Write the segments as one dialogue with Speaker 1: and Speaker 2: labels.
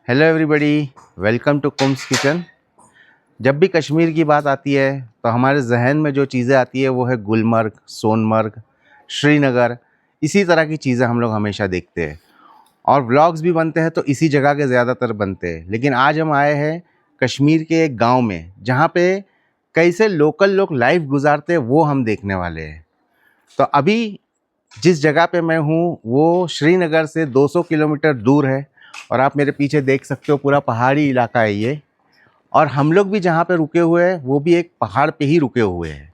Speaker 1: Hello everybody, welcome to कुम्स kitchen. जब भी कश्मीर की बात आती है तो हमारे जहन में जो चीज़ें आती है वो है गुलमर्ग, सोनमर्ग, श्रीनगर। इसी तरह की चीज़ें हम लोग हमेशा देखते हैं और व्लॉग्स भी बनते हैं तो इसी जगह के ज़्यादातर बनते हैं। लेकिन आज हम आए हैं कश्मीर के एक गांव में जहां पे कैसे लोकल लोग लाइफ गुजारते हैं वो हम देखने वाले हैं। तो अभी जिस जगह पे मैं हूँ वो श्रीनगर से 200 किलोमीटर दूर है और आप मेरे पीछे देख सकते हो पूरा पहाड़ी इलाका है ये। और हम लोग भी जहाँ पे रुके हुए हैं वो भी एक पहाड़ पे ही रुके हुए हैं।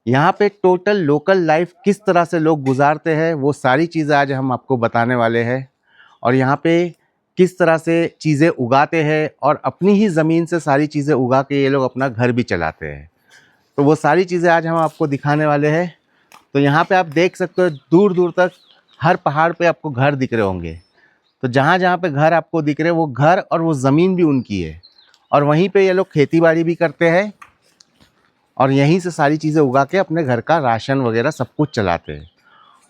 Speaker 1: यहाँ पे टोटल लोकल लाइफ किस तरह से लोग गुजारते हैं वो सारी चीज़ें आज हम आपको बताने वाले हैं। और यहाँ पे किस तरह से चीज़ें उगाते हैं और अपनी ही ज़मीन से सारी चीज़ें उगा के ये लोग अपना घर भी चलाते हैं। तो वो सारी चीज़ें आज हम आपको दिखाने वाले हैं। तो यहाँ पे आप देख सकते हो दूर दूर तक हर पहाड़ पे आपको घर दिख रहे होंगे। तो जहाँ जहाँ पे घर आपको दिख रहे हैं वो घर और वो ज़मीन भी उनकी है और वहीं पे ये लोग खेती बाड़ी भी करते हैं और यहीं से सारी चीज़ें उगा के अपने घर का राशन वगैरह सब कुछ चलाते हैं।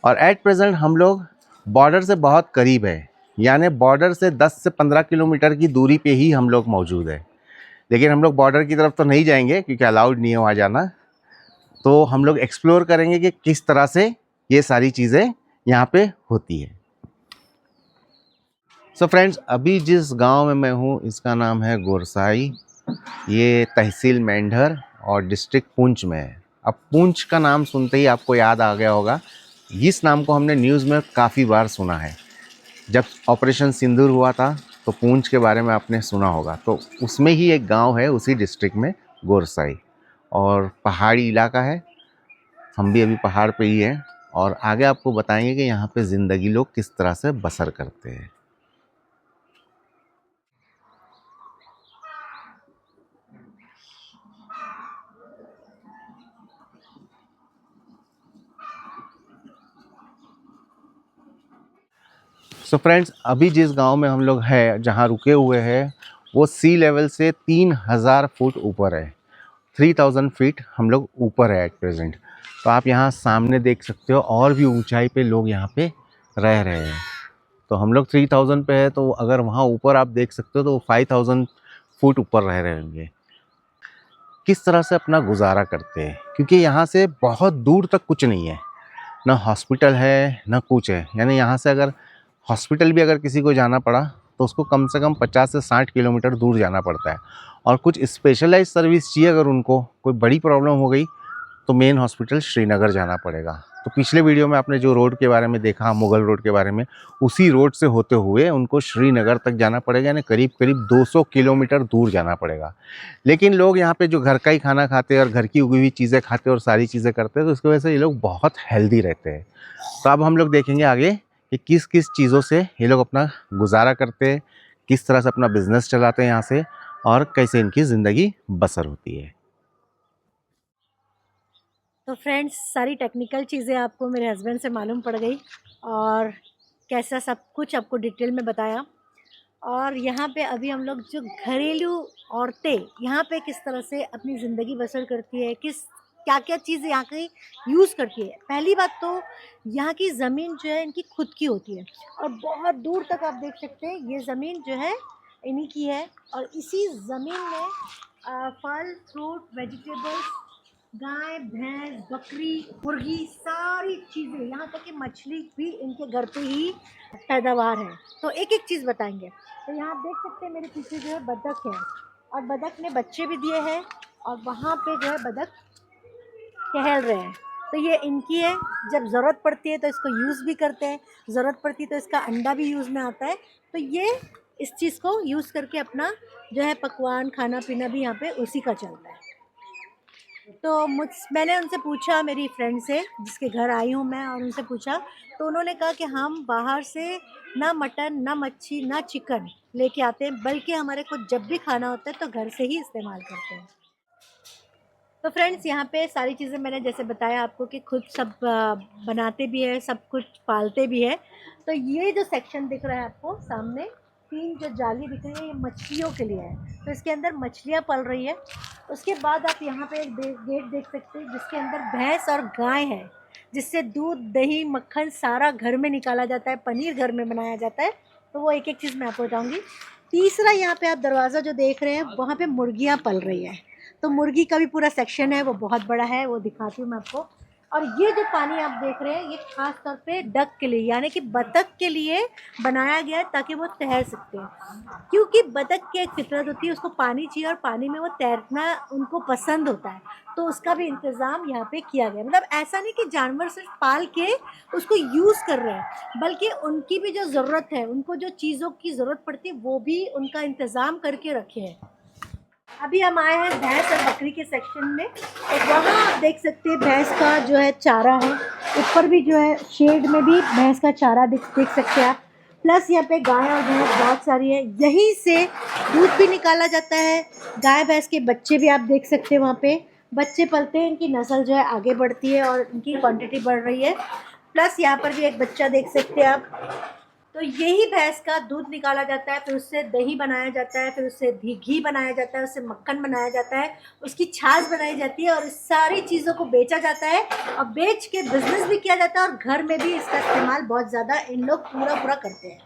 Speaker 1: और एट प्रेजेंट हम लोग बॉर्डर से बहुत करीब है, यानी बॉर्डर से 10 से 15 किलोमीटर की दूरी पे ही हम लोग मौजूद है। लेकिन हम लोग बॉर्डर की तरफ तो नहीं जाएंगे क्योंकि अलाउड नहीं है वहाँ जाना। तो हम लोग एक्सप्लोर करेंगे कि किस तरह से ये सारी चीज़ें यहाँ पे होती है। सो फ्रेंड्स, अभी जिस गांव में मैं हूँ इसका नाम है गोरसाई। ये तहसील मेंढर और डिस्ट्रिक्ट पुंछ में है। अब पुंछ का नाम सुनते ही आपको याद आ गया होगा, इस नाम को हमने न्यूज़ में काफ़ी बार सुना है। जब ऑपरेशन सिंदूर हुआ था तो पुंछ के बारे में आपने सुना होगा। तो उसमें ही एक गांव है उसी डिस्ट्रिक्ट में, गोरसाई। और पहाड़ी इलाका है, हम भी अभी पहाड़ पे ही हैं और आगे आपको बताएंगे कि यहाँ पे ज़िंदगी लोग किस तरह से बसर करते हैं। सो फ्रेंड्स, अभी जिस गांव में हम लोग हैं, जहां रुके हुए हैं, वो सी लेवल से 3000 फुट ऊपर है। 3000 फीट हम लोग ऊपर है एट प्रेजेंट। तो आप यहाँ सामने देख सकते हो और भी ऊंचाई पे लोग यहाँ पे रह रहे हैं। तो हम लोग 3000 पे है, तो अगर वहाँ ऊपर आप देख सकते हो तो 5000 फुट ऊपर रह रहे होंगे। किस तरह से अपना गुजारा करते हैं, क्योंकि यहाँ से बहुत दूर तक कुछ नहीं है, ना हॉस्पिटल है ना कुछ है। यानी यहाँ से अगर हॉस्पिटल भी अगर किसी को जाना पड़ा तो उसको कम से कम 50 से 60 किलोमीटर दूर जाना पड़ता है। और कुछ स्पेशलाइज सर्विस चाहिए, अगर उनको कोई बड़ी प्रॉब्लम हो गई तो मेन हॉस्पिटल श्रीनगर जाना पड़ेगा। तो पिछले वीडियो में आपने जो रोड के बारे में देखा, मुगल रोड के बारे में, उसी रोड से होते हुए उनको श्रीनगर तक जाना पड़ेगा, यानी करीब करीब 200 किलोमीटर दूर जाना पड़ेगा। लेकिन लोग यहाँ पे जो घर का ही खाना खाते हैं और घर की उगी हुई चीज़ें खाते हैं और सारी चीज़ें करते हैं, तो इसकी वजह से ये लोग बहुत हेल्दी रहते हैं। तो अब हम लोग देखेंगे आगे कि किस किस चीज़ों से ये लोग अपना गुजारा करते हैं, किस तरह से अपना बिजनेस चलाते हैं यहाँ से, और कैसे इनकी ज़िंदगी बसर होती है।
Speaker 2: तो फ्रेंड्स, सारी टेक्निकल चीज़ें आपको मेरे हस्बैंड से मालूम पड़ गई और कैसा सब कुछ आपको डिटेल में बताया। और यहाँ पे अभी हम लोग जो घरेलू औरतें यहाँ पे किस तरह से अपनी ज़िंदगी बसर करती है, किस क्या क्या चीज़ यहाँ की यूज़ करती है। पहली बात तो यहाँ की ज़मीन जो है इनकी खुद की होती है और बहुत दूर तक आप देख सकते हैं ये ज़मीन जो है इन्हीं की है। और इसी ज़मीन में फल फ्रूट वेजिटेबल्स, गाय भैंस बकरी मुर्गी सारी चीज़ें, यहाँ तक कि मछली भी इनके घर पे ही पैदावार है। तो एक एक चीज़ बताएंगे। तो यहाँ आप देख सकते हैं मेरे पीछे जो है बतख है और बतख ने बच्चे भी दिए हैं और वहाँ पे जो है बतख टहल रहे हैं। तो ये इनकी है, जब ज़रूरत पड़ती है तो इसको यूज़ भी करते हैं, ज़रूरत पड़ती है तो इसका अंडा भी यूज़ में आता है। तो ये इस चीज़ को यूज़ करके अपना जो है पकवान खाना पीना भी यहाँ पे उसी का चलता है। तो मैंने उनसे पूछा, मेरी फ्रेंड से जिसके घर आई हूँ मैं, और उनसे पूछा तो उन्होंने कहा कि हम बाहर से ना मटन ना मच्छी ना चिकन लेके आते हैं, बल्कि हमारे को जब भी खाना होता है तो घर से ही इस्तेमाल करते हैं। तो फ्रेंड्स, यहाँ पे सारी चीज़ें मैंने जैसे बताया आपको कि खुद सब बनाते भी है, सब कुछ पालते भी है। तो ये जो सेक्शन दिख रहा है आपको सामने, 3 जो जाली दिख रही है ये मछलियों के लिए है। तो इसके अंदर मछलियाँ पल रही है। उसके बाद आप यहाँ पे एक गेट देख सकते हैं जिसके अंदर भैंस और गाय है, जिससे दूध दही मक्खन सारा घर में निकाला जाता है, पनीर घर में बनाया जाता है। तो वो एक एक चीज़ मैं आपको बताऊँगी। तीसरा, यहाँ पे आप दरवाज़ा जो देख रहे हैं वहाँ पे मुर्गियाँ पल रही हैं, तो मुर्गी का भी पूरा सेक्शन है, वो बहुत बड़ा है, वो दिखाती हूँ मैं आपको। और ये जो पानी आप देख रहे हैं ये खास तौर पे डक के लिए यानी कि बतख के लिए बनाया गया है ताकि वो तैर सकते हैं, क्योंकि बतख की एक फितरत होती है, उसको पानी चाहिए और पानी में वो तैरना उनको पसंद होता है, तो उसका भी इंतज़ाम यहाँ पे किया गया है। मतलब ऐसा नहीं कि जानवर सिर्फ पाल के उसको यूज़ कर रहे हैं, बल्कि उनकी भी जो ज़रूरत है, उनको जो चीज़ों की ज़रूरत पड़ती है वो भी उनका इंतज़ाम करके रखे हैं। अभी हम आए हैं भैंस और बकरी के सेक्शन में, तो वहाँ आप देख सकते हैं भैंस का जो है चारा है, ऊपर भी जो है शेड में भी भैंस का चारा देख सकते हैं आप। प्लस यहाँ पे गाय और भैंस बहुत सारी है, यहीं से दूध भी निकाला जाता है। गाय भैंस के बच्चे भी आप देख सकते हैं, वहाँ पे बच्चे पलते हैं, इनकी नस्ल जो है आगे बढ़ती है और इनकी क्वांटिटी बढ़ रही है। प्लस यहाँ पर भी एक बच्चा देख सकते हैं आप। तो यही भैंस का दूध निकाला जाता है, फिर उससे दही बनाया जाता है, फिर उससे घी बनाया जाता है, उससे मक्खन बनाया जाता है, उसकी छाछ बनाई जाती है और इस सारी चीज़ों को बेचा जाता है और बेच के बिजनेस भी किया जाता है और घर में भी इसका इस्तेमाल बहुत ज़्यादा इन लोग पूरा करते हैं।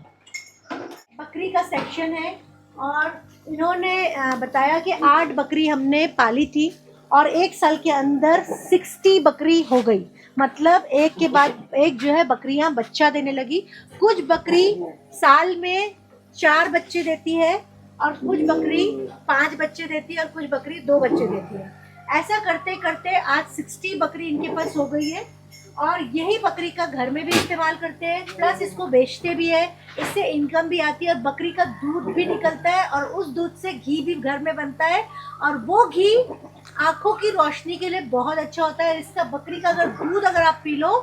Speaker 2: बकरी का सेक्शन है और इन्होंने बताया कि 8 बकरी हमने पाली थी और 1 साल के अंदर 60 बकरी हो गई, मतलब एक के बाद एक जो है बकरियां बच्चा देने लगी। कुछ बकरी साल में 4 बच्चे देती है और कुछ बकरी 5 बच्चे देती है और कुछ बकरी 2 बच्चे देती है। ऐसा करते करते आज 60 बकरी इनके पास हो गई है और यही बकरी का घर में भी इस्तेमाल करते हैं, प्लस इसको बेचते भी है, इससे इनकम भी आती है और बकरी का दूध भी निकलता है और उस दूध से घी भी घर में बनता है और वो घी आँखों की रोशनी के लिए बहुत अच्छा होता है। इसका बकरी का दूध अगर आप पी लो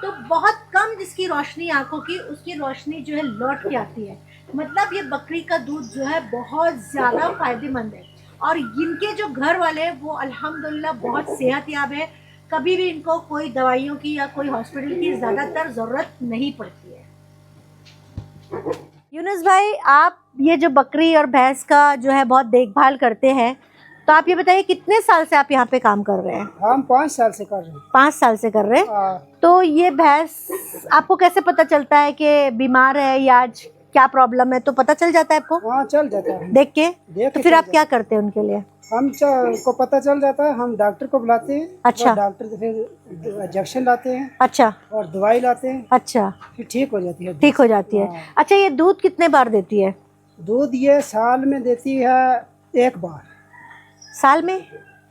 Speaker 2: तो बहुत कम जिसकी रोशनी आँखों की, उसकी रोशनी जो है लौट के आती है। मतलब ये बकरी का दूध जो है बहुत ज़्यादा फायदेमंद है और इनके जो घर वाले हैं वो अल्हम्दुलिल्लाह बहुत सेहतयाब है, कभी भी इनको कोई दवाइयों की या कोई हॉस्पिटल की ज़्यादातर ज़रूरत नहीं पड़ती है। यूनुस भाई, आप ये जो बकरी और भैंस का जो है बहुत देखभाल करते हैं, तो आप ये बताइए कितने साल से आप यहाँ पे काम कर रहे हैं?
Speaker 3: हम 5 साल से कर रहे हैं।
Speaker 2: 5 साल से कर रहे हैं। तो ये भैंस आपको कैसे पता चलता है कि बीमार है या आज क्या प्रॉब्लम है, तो पता चल जाता है आपको?
Speaker 3: हाँ, चल जाता है
Speaker 2: देख के तो फिर आप क्या करते हैं उनके लिए?
Speaker 3: हम को पता चल जाता है, हम डॉक्टर को बुलाते हैं।
Speaker 2: अच्छा।
Speaker 3: डॉक्टर से फिर इंजेक्शन लाते हैं।
Speaker 2: अच्छा।
Speaker 3: और दवाई लाते हैं।
Speaker 2: अच्छा,
Speaker 3: फिर ठीक हो जाती है।
Speaker 2: ठीक हो जाती है। अच्छा, ये दूध कितने बार देती है?
Speaker 3: दूध ये साल में देती है 1 बार।
Speaker 2: साल में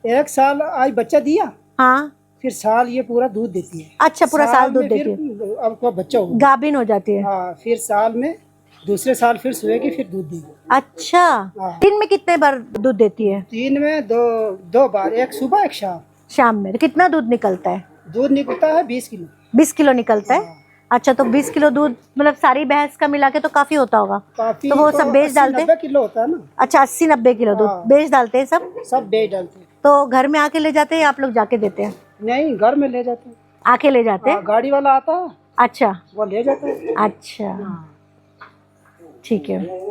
Speaker 3: 1 साल आज बच्चा दिया,
Speaker 2: हाँ,
Speaker 3: फिर साल ये पूरा दूध देती है।
Speaker 2: अच्छा, पूरा साल दूध
Speaker 3: में
Speaker 2: देती है,
Speaker 3: फिर अब बच्चा होगा,
Speaker 2: गाभिन हो जाती है।
Speaker 3: हाँ, फिर साल में दूसरे साल फिर सोएगी, फिर दूध देगी।
Speaker 2: अच्छा,
Speaker 3: हाँ।
Speaker 2: दिन में कितने बार दूध देती है?
Speaker 3: दिन में दो बार, एक सुबह एक शाम।
Speaker 2: शाम में। तो कितना दूध निकलता है?
Speaker 3: दूध निकलता है 20 किलो।
Speaker 2: 20 किलो निकलता है।
Speaker 3: हाँ।
Speaker 2: अच्छा, तो 20 किलो दूध मतलब सारी भैंस का मिला के तो काफी होता होगा।
Speaker 3: काफी
Speaker 2: तो वो सब बेच डालते हैं?
Speaker 3: 80-90 किलो होता है ना।
Speaker 2: अच्छा, 80-90 किलो दूध
Speaker 3: हाँ।
Speaker 2: बेच डालते हैं
Speaker 3: सब बेच डालते हैं।
Speaker 2: तो घर में आके ले जाते हैं या आप लोग जाके देते हैं?
Speaker 3: नहीं, घर में ले जाते हैं।
Speaker 2: आके ले जाते हैं?
Speaker 3: गाड़ी वाला आता है,
Speaker 2: अच्छा,
Speaker 3: वो ले जाता है।
Speaker 2: अच्छा, ठीक है।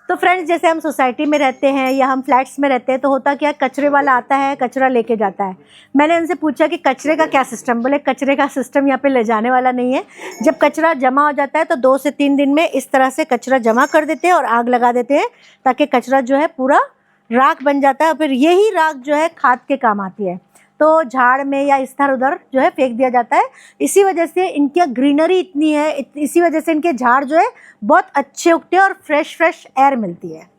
Speaker 2: तो फ्रेंड्स, जैसे हम सोसाइटी में रहते हैं या हम फ्लैट्स में रहते हैं तो होता क्या, कचरे वाला आता है, कचरा लेके जाता है। मैंने उनसे पूछा कि कचरे का क्या सिस्टम, बोले कचरे का सिस्टम यहाँ पे ले जाने वाला नहीं है। जब कचरा जमा हो जाता है तो 2 से 3 दिन में इस तरह से कचरा जमा कर देते हैं और आग लगा देते हैं ताकि कचरा जो है पूरा राख बन जाता है और फिर यही राख जो है खाद के काम आती है, तो झाड़ में या इधर उधर जो है फेंक दिया जाता है। इसी वजह से इनकी ग्रीनरी इतनी है, इसी वजह से इनके झाड़ जो है बहुत अच्छे उगते हैं और फ्रेश एयर मिलती है।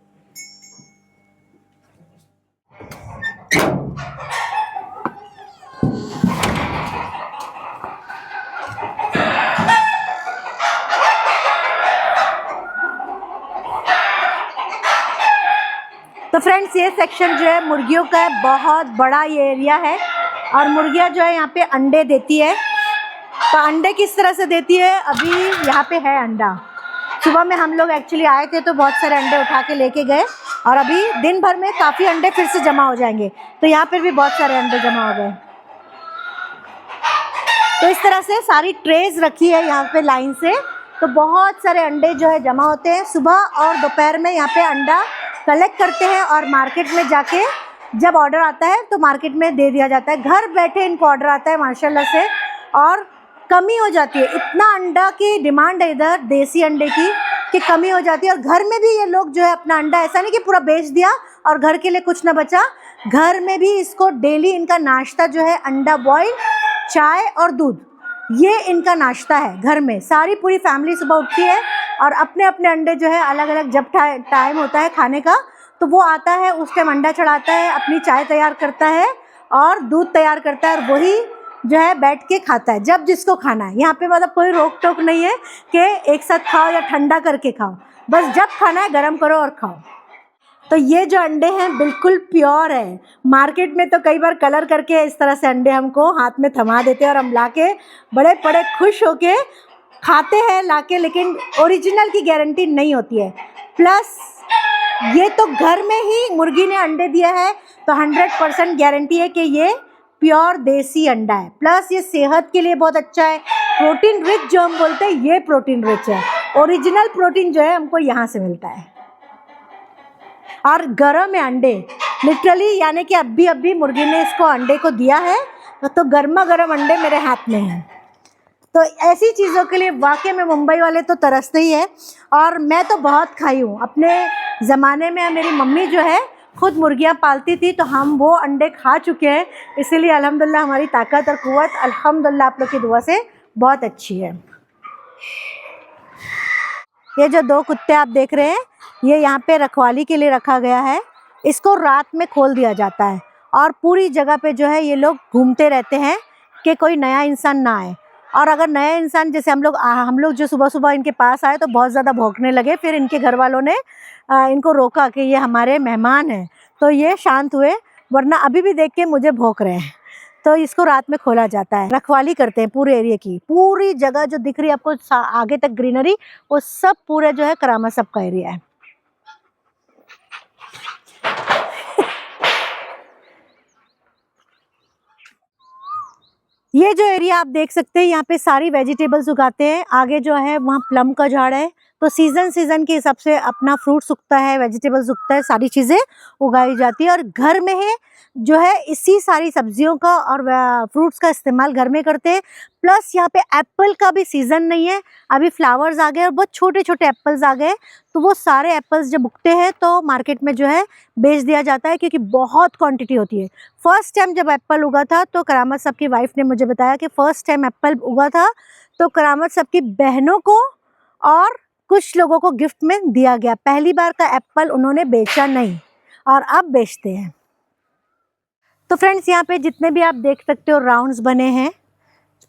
Speaker 2: तो फ्रेंड्स, ये सेक्शन जो है मुर्गियों का है, बहुत बड़ा ये एरिया है और मुर्गियां जो है यहाँ पे अंडे देती है। तो अंडे किस तरह से देती है, अभी यहाँ पे है अंडा। सुबह में हम लोग एक्चुअली आए थे तो बहुत सारे अंडे उठा के लेके गए और अभी दिन भर में काफ़ी अंडे फिर से जमा हो जाएंगे, तो यहाँ पर भी बहुत सारे अंडे जमा हो गए। तो इस तरह से सारी ट्रेज रखी है यहाँ पे लाइन से, तो बहुत सारे अंडे जो है जमा होते हैं। सुबह और दोपहर में यहाँ पे अंडा कलेक्ट करते हैं और मार्केट में जाके जब ऑर्डर आता है तो मार्केट में दे दिया जाता है। घर बैठे इनको ऑर्डर आता है माशाल्लाह से और कमी हो जाती है। इतना अंडा की डिमांड है इधर देसी अंडे की की कमी हो जाती है। और घर में भी ये लोग जो है अपना अंडा, ऐसा नहीं कि पूरा बेच दिया और घर के लिए कुछ ना बचा, घर में भी इसको डेली इनका नाश्ता जो है अंडा बॉईल, चाय और दूध, ये इनका नाश्ता है। घर में सारी पूरी फैमिली सुबह उठती है और अपने अपने अंडे जो है अलग अलग, जब टाइम होता है खाने का तो वो आता है, उस टाइम अंडा चढ़ाता है, अपनी चाय तैयार करता है और दूध तैयार करता है और वही जो है बैठ के खाता है जब जिसको खाना है। यहाँ पे मतलब कोई रोक टोक नहीं है कि एक साथ खाओ या ठंडा करके खाओ, बस जब खाना है गरम करो और खाओ। तो ये जो अंडे हैं बिल्कुल प्योर है। मार्केट में तो कई बार कलर करके इस तरह से अंडे हमको हाथ में थमा देते हैं और हम लाके बड़े बड़े खुश होके खाते हैं लाके, लेकिन ओरिजिनल की गारंटी नहीं होती है। प्लस ये तो घर में ही मुर्गी ने अंडे दिया है तो 100% गारंटी है कि ये प्योर देसी अंडा है। प्लस ये सेहत के लिए बहुत अच्छा है, प्रोटीन रिच जो हम बोलते हैं, ये प्रोटीन रिच है। ओरिजिनल प्रोटीन जो है हमको यहाँ से मिलता है। और गरम है अंडे, लिटरली, यानी कि अभी मुर्गी ने इसको अंडे को दिया है तो गर्मा गर्म अंडे मेरे हाथ में हैं। तो ऐसी चीज़ों के लिए वाकई में मुंबई वाले तो तरसते ही है। और मैं तो बहुत खाई हूँ। अपने ज़माने में मेरी मम्मी जो है खुद मुर्गियाँ पालती थी तो हम वो अंडे खा चुके हैं, इसीलिए अल्हम्दुलिल्लाह हमारी ताकत और क़ुव्वत अल्हम्दुलिल्लाह आप लोग की दुआ से बहुत अच्छी है। ये जो 2 कुत्ते आप देख रहे हैं, ये यहाँ पे रखवाली के लिए रखा गया है। इसको रात में खोल दिया जाता है और पूरी जगह पे जो है ये लोग घूमते रहते हैं कि कोई नया इंसान ना आए। और अगर नया इंसान, जैसे हम लोग जो सुबह सुबह इनके पास आए तो बहुत ज़्यादा भौंकने लगे, फिर इनके घर वालों ने इनको रोका कि ये हमारे मेहमान हैं, तो ये शांत हुए, वरना अभी भी देख के मुझे भौंक रहे हैं। तो इसको रात में खोला जाता है, रखवाली करते हैं पूरे एरिया की। पूरी जगह जो दिख रही है आपको आगे तक ग्रीनरी, वो सब पूरे जो है करामा सब का एरिया है। ये जो एरिया आप देख सकते हैं, यहाँ पे सारी वेजिटेबल्स उगाते हैं। आगे जो है वहाँ प्लम का झाड़ है, तो सीज़न के हिसाब से अपना फ्रूट्स उगता है, वेजिटेबल्स उगता है, सारी चीज़ें उगाई जाती है। और घर में है जो है इसी सारी सब्जियों का और फ्रूट्स का इस्तेमाल घर में करते हैं। प्लस यहाँ पे एप्पल का भी सीज़न नहीं है, अभी फ्लावर्स आ गए और बहुत छोटे छोटे एप्पल्स आ गए, तो वो सारे एप्पल्स जब उगते हैं तो मार्केट में जो है बेच दिया जाता है, क्योंकि बहुत क्वांटिटी होती है। फर्स्ट टाइम जब एप्पल उगा था तो करामत साहब की वाइफ ने मुझे बताया कि फ़र्स्ट टाइम एप्पल उगा था तो करामत साहब की बहनों को और कुछ लोगों को गिफ्ट में दिया गया। पहली बार का एप्पल उन्होंने बेचा नहीं और अब बेचते हैं। तो फ्रेंड्स, यहाँ पे जितने भी आप देख सकते हो राउंड्स बने हैं,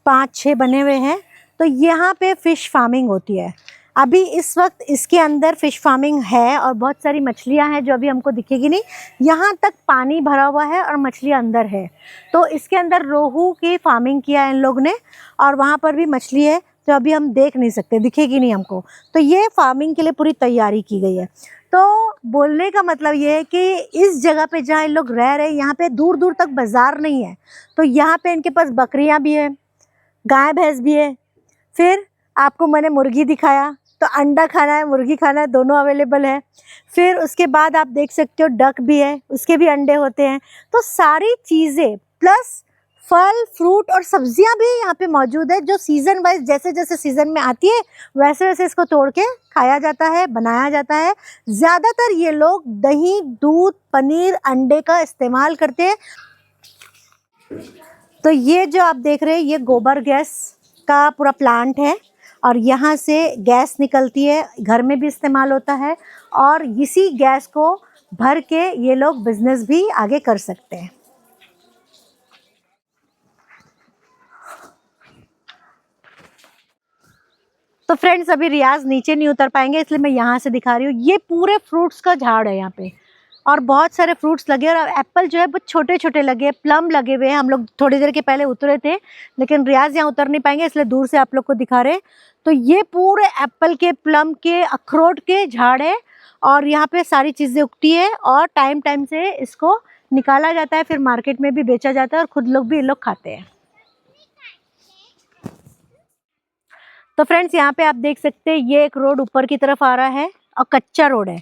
Speaker 2: 5-6 बने हुए हैं, तो यहाँ पे फ़िश फार्मिंग होती है। अभी इस वक्त इसके अंदर फ़िश फार्मिंग है और बहुत सारी मछलियाँ हैं जो अभी हमको दिखेगी नहीं। यहाँ तक पानी भरा हुआ है और मछलियाँ अंदर है, तो इसके अंदर रोहू की फार्मिंग किया है इन लोग ने, और वहाँ पर भी मछली है जो अभी हम देख नहीं सकते, दिखेगी नहीं हमको। तो ये फार्मिंग के लिए पूरी तैयारी की गई है। तो बोलने का मतलब ये है कि इस जगह पे जहाँ इन लोग रह रहे हैं, यहाँ पे दूर दूर तक बाज़ार नहीं है, तो यहाँ पे इनके पास बकरियाँ भी है, गाय भैंस भी है। फिर आपको मैंने मुर्गी दिखाया, तो अंडा खाना है, मुर्गी खाना है, दोनों अवेलेबल है। फिर उसके बाद आप देख सकते हो डक भी है, उसके भी अंडे होते हैं। तो सारी चीज़ें प्लस फल फ्रूट और सब्जियां भी यहाँ पे मौजूद है, जो सीज़न वाइज जैसे जैसे सीज़न में आती है वैसे वैसे इसको तोड़ के खाया जाता है, बनाया जाता है। ज़्यादातर ये लोग दही, दूध, पनीर, अंडे का इस्तेमाल करते हैं। तो ये जो आप देख रहे हैं, ये गोबर गैस का पूरा प्लांट है और यहाँ से गैस निकलती है, घर में भी इस्तेमाल होता है, और इसी गैस को भर के ये लोग बिजनेस भी आगे कर सकते हैं। तो फ्रेंड्स, अभी रियाज नीचे नहीं उतर पाएंगे, इसलिए मैं यहाँ से दिखा रही हूँ। ये पूरे फ्रूट्स का झाड़ है यहाँ पे, और बहुत सारे फ्रूट्स लगे, और एप्पल जो है बहुत छोटे छोटे लगे, प्लम लगे हुए हैं। हम लोग थोड़ी देर के पहले उतरे थे, लेकिन रियाज यहाँ उतर नहीं पाएंगे, इसलिए दूर से आप लोग को दिखा रहे हैं। तो ये पूरे एप्पल के, प्लम के, अखरोट के झाड़ है, और यहाँ पे सारी चीज़ें उगती है, और टाइम टाइम से इसको निकाला जाता है, फिर मार्केट में भी बेचा जाता है, और खुद लोग भी ये लोग खाते हैं। तो फ्रेंड्स, यहाँ पे आप देख सकते हैं, ये एक रोड ऊपर की तरफ आ रहा है और कच्चा रोड है।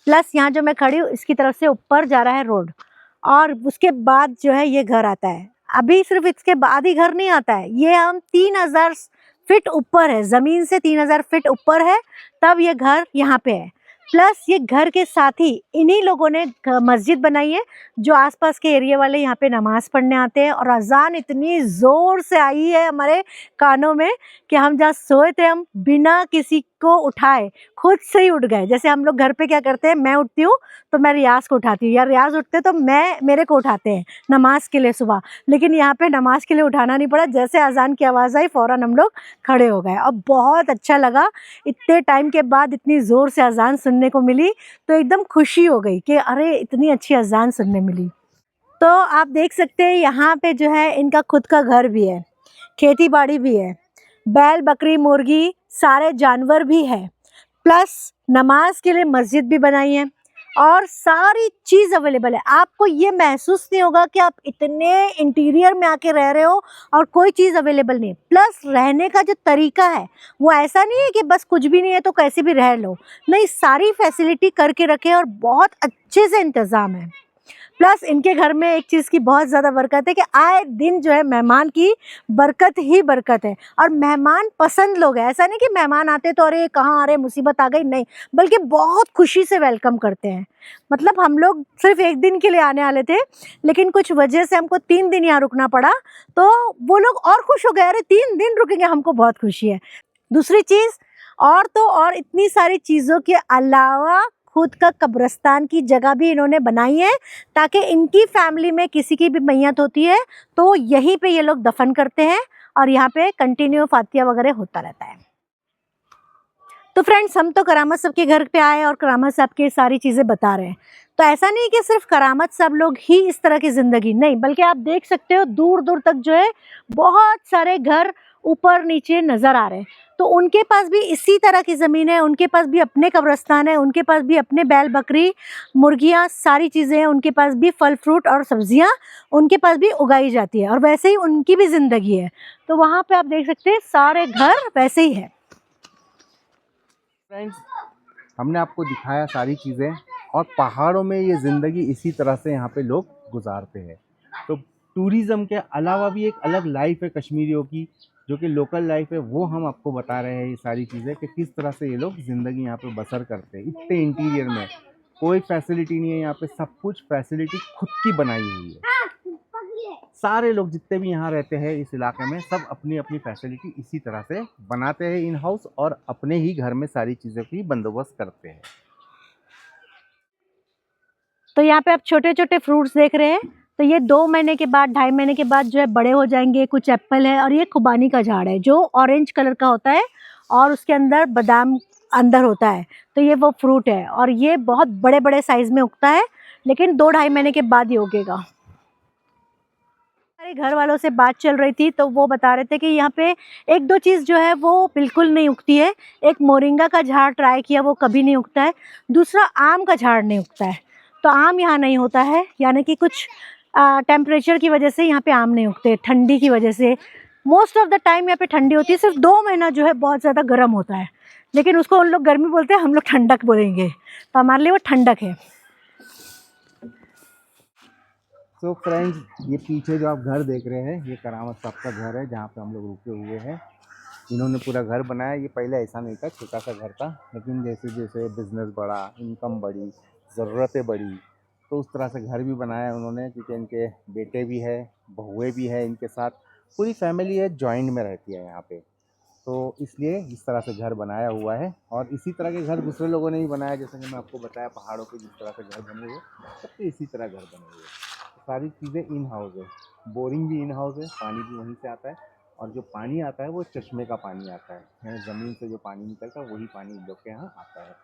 Speaker 2: प्लस यहाँ जो मैं खड़ी हूँ इसकी तरफ से ऊपर जा रहा है रोड, और उसके बाद जो है ये घर आता है। अभी सिर्फ इसके बाद ही घर नहीं आता है, ये हम 3000 फीट ऊपर है, ज़मीन से 3000 फीट ऊपर है, तब ये घर यहाँ पे है। प्लस ये घर के साथ ही इन्हीं लोगों ने मस्जिद बनाई है, जो आसपास के एरिया वाले यहाँ पे नमाज़ पढ़ने आते हैं। और अजान इतनी ज़ोर से आई है हमारे कानों में कि हम जहाँ सोए थे, हम बिना किसी को उठाए खुद से ही उठ गए। जैसे हम लोग घर पे क्या करते हैं, मैं उठती हूँ तो मैं रियाज़ को उठाती हूँ, या रियाज़ उठते तो मेरे को उठाते हैं नमाज के लिए सुबह। लेकिन यहाँ पे नमाज के लिए उठाना नहीं पड़ा, जैसे अजान की आवाज़ आई फ़ौरन हम लोग खड़े हो गए। और बहुत अच्छा लगा, इतने टाइम के बाद इतनी ज़ोर से अजान सुनने को मिली, तो एकदम खुशी हो गई कि अरे इतनी अच्छी अजान सुनने मिली। तो आप देख सकते हैं यहाँ पे जो है इनका खुद का घर भी है, खेती बाड़ी भी है, बैल बकरी मुर्गी सारे जानवर भी है, प्लस नमाज के लिए मस्जिद भी बनाई है और सारी चीज़ अवेलेबल है। आपको ये महसूस नहीं होगा कि आप इतने इंटीरियर में आके रह रहे हो और कोई चीज़ अवेलेबल नहीं है। प्लस रहने का जो तरीका है वो ऐसा नहीं है कि बस कुछ भी नहीं है तो कैसे भी रह लो, नहीं, सारी फैसिलिटी करके रखे और बहुत अच्छे से इंतज़ाम है। प्लस इनके घर में एक चीज़ की बहुत ज़्यादा बरकत है कि आए दिन जो है मेहमान की बरकत ही बरकत है, और मेहमान पसंद लोग हैं। ऐसा नहीं कि मेहमान आते तो अरे कहाँ आ रहे, मुसीबत आ गई, नहीं, बल्कि बहुत खुशी से वेलकम करते हैं। मतलब हम लोग सिर्फ एक दिन के लिए आने वाले थे, लेकिन कुछ वजह से हमको 3 दिन यहाँ रुकना पड़ा, तो वो लोग और खुश हो गए, अरे 3 दिन रुकेंगे, हमको बहुत खुशी है। दूसरी चीज़ और तो और इतनी सारी चीज़ों के अलावा खुद का कब्रिस्तान की जगह भी इन्होंने बनाई है, ताकि इनकी फैमिली में किसी की भी मैयत होती है तो यहीं पे ये लोग दफन करते हैं और यहाँ पे कंटिन्यू फातिया वगैरह होता रहता है। तो फ्रेंड्स, हम तो करामत साहब के घर पे आए और करामत साहब की सारी चीज़ें बता रहे हैं। तो ऐसा नहीं कि सिर्फ करामत साहब लोग ही इस तरह की ज़िंदगी, नहीं, बल्कि आप देख सकते हो दूर दूर तक जो है बहुत सारे घर ऊपर नीचे नज़र आ रहे हैं। तो उनके पास भी इसी तरह की ज़मीन है, उनके पास भी अपने कब्रिस्तान है, उनके पास भी अपने बैल बकरी मुर्गियाँ सारी चीज़ें हैं, उनके पास भी फल फ्रूट और सब्जियाँ उनके पास भी उगाई जाती है, और वैसे ही उनकी भी ज़िंदगी है। तो वहाँ पे आप देख सकते हैं सारे घर वैसे ही है।
Speaker 1: फ्रेंड्स, हमने आपको दिखाया सारी चीज़ें, और पहाड़ों में ये ज़िंदगी इसी तरह से यहाँ पे लोग गुजारते हैं। तो टूरिज़्म के अलावा भी एक अलग लाइफ है कश्मीरियों की, जो कि लोकल लाइफ है, वो हम आपको बता रहे हैं ये सारी चीज़ें कि किस तरह से ये लोग ज़िंदगी यहाँ पे बसर करते हैं। इतने इंटीरियर में कोई फैसिलिटी नहीं है, यहाँ पे सब कुछ फैसिलिटी खुद की बनाई हुई है। सारे लोग जितने भी यहाँ रहते हैं इस इलाके में, सब अपनी अपनी फैसिलिटी इसी तरह से बनाते हैं इन हाउस, और अपने ही घर में सारी चीज़ों की बंदोबस्त करते हैं।
Speaker 2: तो यहाँ पे आप छोटे छोटे फ्रूट्स देख रहे हैं, तो ये 2 महीने के बाद 2.5 महीने के बाद जो है बड़े हो जाएंगे। कुछ एप्पल है, और ये खुबानी का झाड़ है जो ऑरेंज कलर का होता है और उसके अंदर बादाम अंदर होता है, तो ये वो फ्रूट है, और ये बहुत बड़े बड़े साइज़ में उगता है, लेकिन 2-2.5 महीने के बाद ही उगेगा। हमारे घर वालों से बात चल रही थी, तो वो बता रहे थे कि यहाँ पे 1-2 चीज़ जो है वो बिल्कुल नहीं उगती है। एक मोरिंगा का झाड़ ट्राई किया, वो कभी नहीं उगता है। दूसरा आम का झाड़ नहीं उगता है, तो आम यहाँ नहीं होता है, यानी कि कुछ टेम्परेचर की वजह से यहाँ पे आम नहीं उगते, ठंडी की वजह से। मोस्ट ऑफ द टाइम यहाँ पे ठंडी होती है, सिर्फ 2 महीना जो है बहुत ज़्यादा गर्म होता है, लेकिन उसको उन लोग गर्मी बोलते हैं, हम लोग ठंडक बोलेंगे, तो हमारे लिए वो ठंडक है।
Speaker 1: तो फ्रेंड्स, ये पीछे जो आप घर देख रहे हैं, ये करामत साहब का घर है जहाँ पे हम लोग रुके हुए हैं। इन्होंने पूरा घर बनाया। ये पहले ऐसा नहीं था, छोटा सा घर था, लेकिन जैसे जैसे बिज़नेस बढ़ा, इनकम बढ़ी, ज़रूरतें बढ़ी, तो उस तरह से घर भी बनाया उन्होंने, क्योंकि इनके बेटे भी है, बहुएँ भी है, इनके साथ पूरी फैमिली है, जॉइंट में रहती है यहाँ पे, तो इसलिए इस तरह से घर बनाया हुआ है। और इसी तरह के घर दूसरे लोगों ने भी बनाया, जैसे कि मैं आपको बताया पहाड़ों पे जिस तरह से घर बने हुए, सबके इसी तरह घर बने हुए। सारी चीज़ें इन हाउस है, बोरिंग भी इन हाउस है, पानी भी वहीं से आता है, और जो पानी आता है वो चश्मे का पानी आता है, यानी ज़मीन से जो पानी निकलता है वही पानी इन लोग के यहाँ आता है।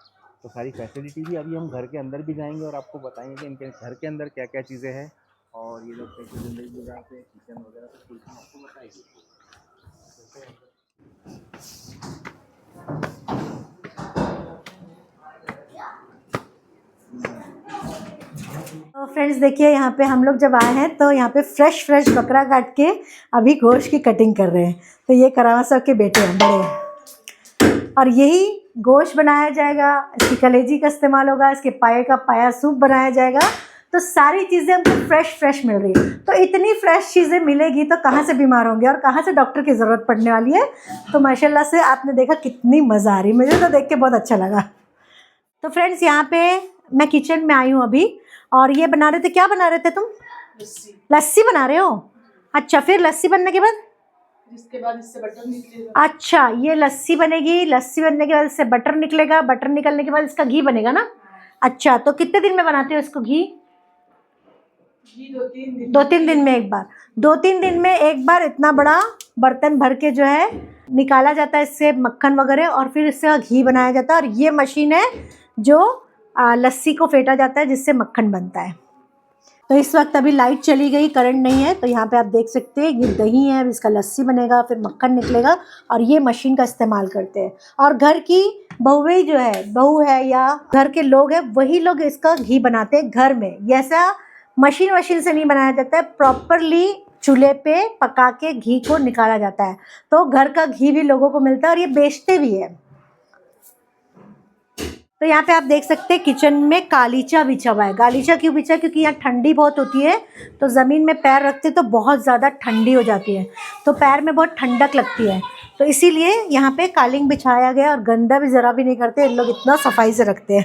Speaker 1: तो सारी फैसिलिटी भी, अभी हम घर के अंदर भी जाएंगे और आपको बताएंगे कि इनके घर के अंदर क्या क्या चीज़ें हैं, और ये लोग कैसे ज़िंदगी गुजारते हैं, किचन वगैरह सब कुछ हम आपको बताएंगे।
Speaker 2: तो फ्रेंड्स देखिए, यहाँ पे हम लोग जब आए हैं तो यहाँ पे फ्रेश बकरा काट के अभी गोश्त की कटिंग कर रहे हैं। तो ये करामा साहब के बेटे हैं, बड़े, और यही गोश्त बनाया जाएगा, इसकी कलेजी का इस्तेमाल होगा, इसके पाए का पाया सूप बनाया जाएगा। तो सारी चीज़ें हमको फ्रेश मिल रही है। तो इतनी फ्रेश चीज़ें मिलेगी तो कहाँ से बीमार होंगे और कहाँ से डॉक्टर की ज़रूरत पड़ने वाली है। तो माशाल्लाह से आपने देखा कितनी मज़ा आ रही, मुझे तो देख के बहुत अच्छा लगा। तो फ्रेंड्स यहाँ पे मैं किचन में आई हूँ अभी, और ये बना रहे थे, क्या बना रहे थे तुम? लस्सी बना रहे हो? अच्छा, फिर लस्सी बनने के बाद?
Speaker 3: जिसके बाद इससे बटर निकलेगा।
Speaker 2: अच्छा, ये लस्सी बनेगी, लस्सी बनने के बाद इससे बटर निकलेगा, बटर निकलने के बाद इसका घी बनेगा ना? अच्छा, तो कितने दिन में बनाते हो इसको घी?
Speaker 3: घी 2-3 दिन।
Speaker 2: 2-3 दिन में एक बार। 2-3 दिन में एक बार इतना बड़ा बर्तन भर के जो है निकाला जाता है इससे मक्खन वगैरह, और फिर इससे घी बनाया जाता है। और ये मशीन है जो लस्सी को फेंटा जाता है जिससे मक्खन बनता है। तो इस वक्त अभी लाइट चली गई, करंट नहीं है, तो यहाँ पे आप देख सकते हैं ये दही है, अब इसका लस्सी बनेगा, फिर मक्खन निकलेगा, और ये मशीन का इस्तेमाल करते हैं। और घर की बहुएं जो है, बहू है या घर के लोग हैं, वही लोग इसका घी बनाते हैं घर में। ऐसा मशीन से नहीं बनाया जाता है, प्रॉपरली चूल्हे पे पका के घी को निकाला जाता है। तो घर का घी भी लोगों को मिलता है और ये बेचते भी है। तो यहाँ पे आप देख सकते हैं किचन में गालीचा बिछा हुआ है। गालीचा क्यों बिछा है? क्योंकि यहाँ ठंडी बहुत होती है, तो ज़मीन में पैर रखते तो बहुत ज़्यादा ठंडी हो जाती है, तो पैर में बहुत ठंडक लगती है, तो इसीलिए यहाँ पे कालीन बिछाया गया। और गंदा भी ज़रा भी नहीं करते, इन लोग इतना सफाई से रखते हैं।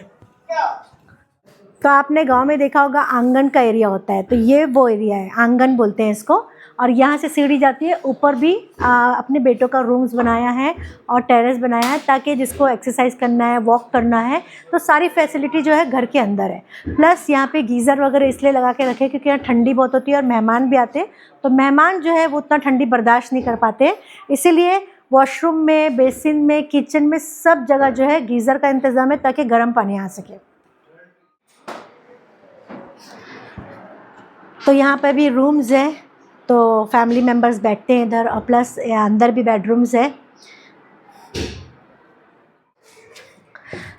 Speaker 2: तो आपने गांव में देखा होगा आंगन का एरिया होता है, तो ये वो एरिया है, आंगन बोलते हैं इसको। और यहाँ से सीढ़ी जाती है ऊपर भी। अपने बेटों का रूम्स बनाया है और टेरेस बनाया है, ताकि जिसको एक्सरसाइज करना है, वॉक करना है, तो सारी फैसिलिटी जो है घर के अंदर है। प्लस यहाँ पे गीज़र वगैरह इसलिए लगा के रखे क्योंकि यहाँ ठंडी बहुत होती है और मेहमान भी आते हैं, तो मेहमान जो है वो उतना ठंडी बर्दाश्त नहीं कर पाते, इसीलिए वॉशरूम में, बेसिन में, किचन में सब जगह जो है गीज़र का इंतज़ाम है, ताकि गर्म पानी आ सके। तो यहाँ पर भी रूम्स हैं, तो फैमिली मेम्बर्स बैठते हैं इधर, और प्लस अंदर भी बेडरूम्स है।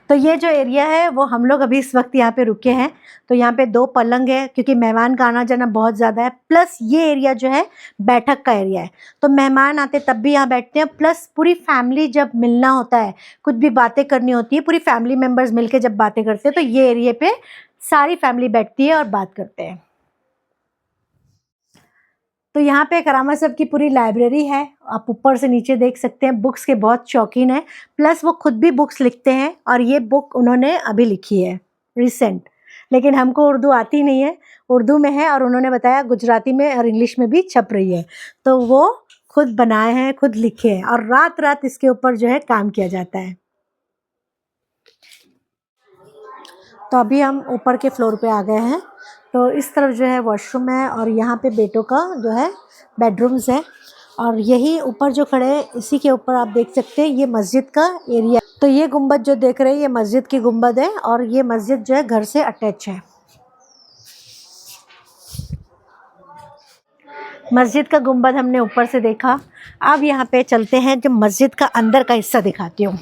Speaker 2: तो ये जो एरिया है वो हम लोग अभी इस वक्त यहाँ पे रुके हैं। तो यहाँ पे 2 पलंग है, क्योंकि मेहमान का आना जाना बहुत ज़्यादा है। प्लस ये एरिया जो है बैठक का एरिया है, तो मेहमान आते तब भी यहाँ बैठते हैं। प्लस पूरी फैमिली जब मिलना होता है, कुछ भी बातें करनी होती है, पूरी फैमिली मेम्बर्स मिलके जब बातें करते हैं, तो ये एरिया पे सारी फैमिली बैठती है और बात करते हैं। तो यहाँ पे करामा साहब की पूरी लाइब्रेरी है, आप ऊपर से नीचे देख सकते हैं। बुक्स के बहुत शौकीन है, प्लस वो खुद भी बुक्स लिखते हैं, और ये बुक उन्होंने अभी लिखी है रिसेंट, लेकिन हमको उर्दू आती नहीं है, उर्दू में है, और उन्होंने बताया गुजराती में और इंग्लिश में भी छप रही है। तो वो खुद बनाए हैं, खुद लिखे हैं, और रात रात इसके ऊपर जो है काम किया जाता है। तो अभी हम ऊपर के फ्लोर पे आ गए हैं। तो इस तरफ जो है वॉशरूम है, और यहाँ पे बेटों का जो है बेडरूम्स है, और यही ऊपर जो खड़े हैं इसी के ऊपर आप देख सकते हैं ये मस्जिद का एरिया। तो ये गुंबद जो देख रहे हैं ये मस्जिद की गुंबद है, और ये मस्जिद जो है घर से अटैच है। मस्जिद का गुंबद हमने ऊपर से देखा। अब यहाँ पे चलते हैं, जो मस्जिद का अंदर का हिस्सा दिखाती हूँ।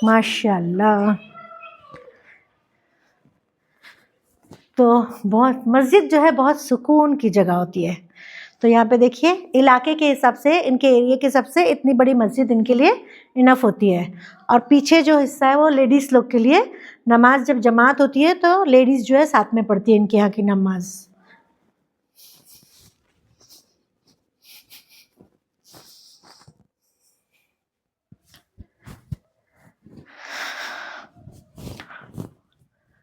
Speaker 2: माशाल्लाह, तो बहुत मस्जिद जो है बहुत सुकून की जगह होती है। तो यहाँ पे देखिए इलाके के हिसाब से, इनके एरिया के हिसाब से इतनी बड़ी मस्जिद इनके लिए इनफ होती है। और पीछे जो हिस्सा है वो लेडीज़ लोग के लिए, नमाज जब जमात होती है तो लेडीज़ जो है साथ में पढ़ती है इनके यहाँ की नमाज।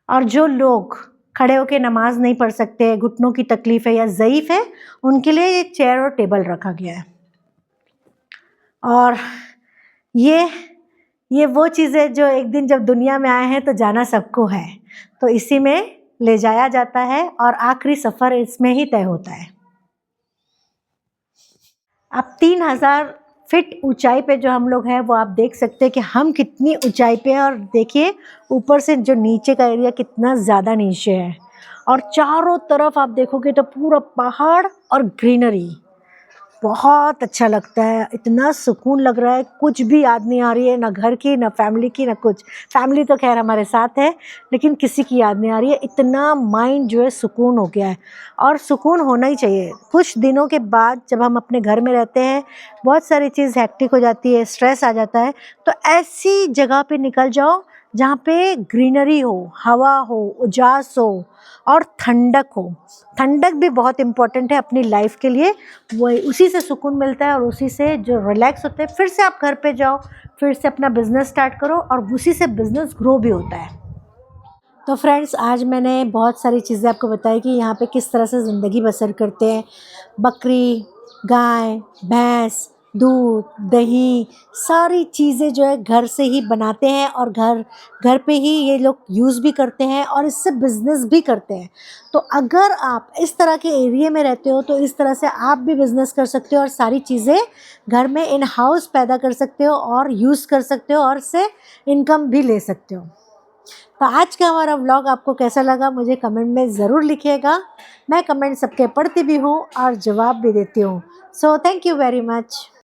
Speaker 2: और जो लोग खड़े होकर नमाज नहीं पढ़ सकते, घुटनों की तकलीफ़ है या ज़ईफ़ है, उनके लिए ये चेयर और टेबल रखा गया है। और ये वो चीज़ें जो एक दिन जब दुनिया में आए हैं तो जाना सबको है, तो इसी में ले जाया जाता है, और आखिरी सफ़र इसमें ही तय होता है। अब 3000 फीट ऊंचाई पे जो हम लोग हैं वो आप देख सकते हैं कि हम कितनी ऊंचाई पे हैं, और देखिए ऊपर से जो नीचे का एरिया कितना ज़्यादा नीचे है, और चारों तरफ आप देखोगे तो पूरा पहाड़ और ग्रीनरी। बहुत अच्छा लगता है, इतना सुकून लग रहा है, कुछ भी याद नहीं आ रही है, ना घर की, ना फैमिली की, ना कुछ। फैमिली तो खैर हमारे साथ है, लेकिन किसी की याद नहीं आ रही है। इतना माइंड जो है सुकून हो गया है, और सुकून होना ही चाहिए। कुछ दिनों के बाद जब हम अपने घर में रहते हैं, बहुत सारी चीज़ हेक्टिक हो जाती है, स्ट्रेस आ जाता है, तो ऐसी जगह पे निकल जाओ जहाँ पे ग्रीनरी हो, हवा हो, उजास हो और ठंडक हो। ठंडक भी बहुत इम्पोर्टेंट है अपनी लाइफ के लिए, वो उसी से सुकून मिलता है, और उसी से जो रिलैक्स होते हैं, फिर से आप घर पे जाओ, फिर से अपना बिजनेस स्टार्ट करो, और उसी से बिजनेस ग्रो भी होता है। तो फ्रेंड्स, आज मैंने बहुत सारी चीज़ें आपको बताई कि यहाँ पे किस तरह से ज़िंदगी बसर करते हैं। बकरी, गाय, भैंस, दूध, दही, सारी चीज़ें जो है घर से ही बनाते हैं, और घर पे ही ये लोग यूज़ भी करते हैं, और इससे बिज़नेस भी करते हैं। तो अगर आप इस तरह के एरिया में रहते हो, तो इस तरह से आप भी बिज़नेस कर सकते हो, और सारी चीज़ें घर में इन हाउस पैदा कर सकते हो और यूज़ कर सकते हो, और इससे इनकम भी ले सकते हो। तो आज का हमारा व्लॉग आपको कैसा लगा, मुझे कमेंट में ज़रूर लिखिएगा। मैं कमेंट सबके पढ़ती भी हूँ और जवाब भी देती हूँ। So thank you very much.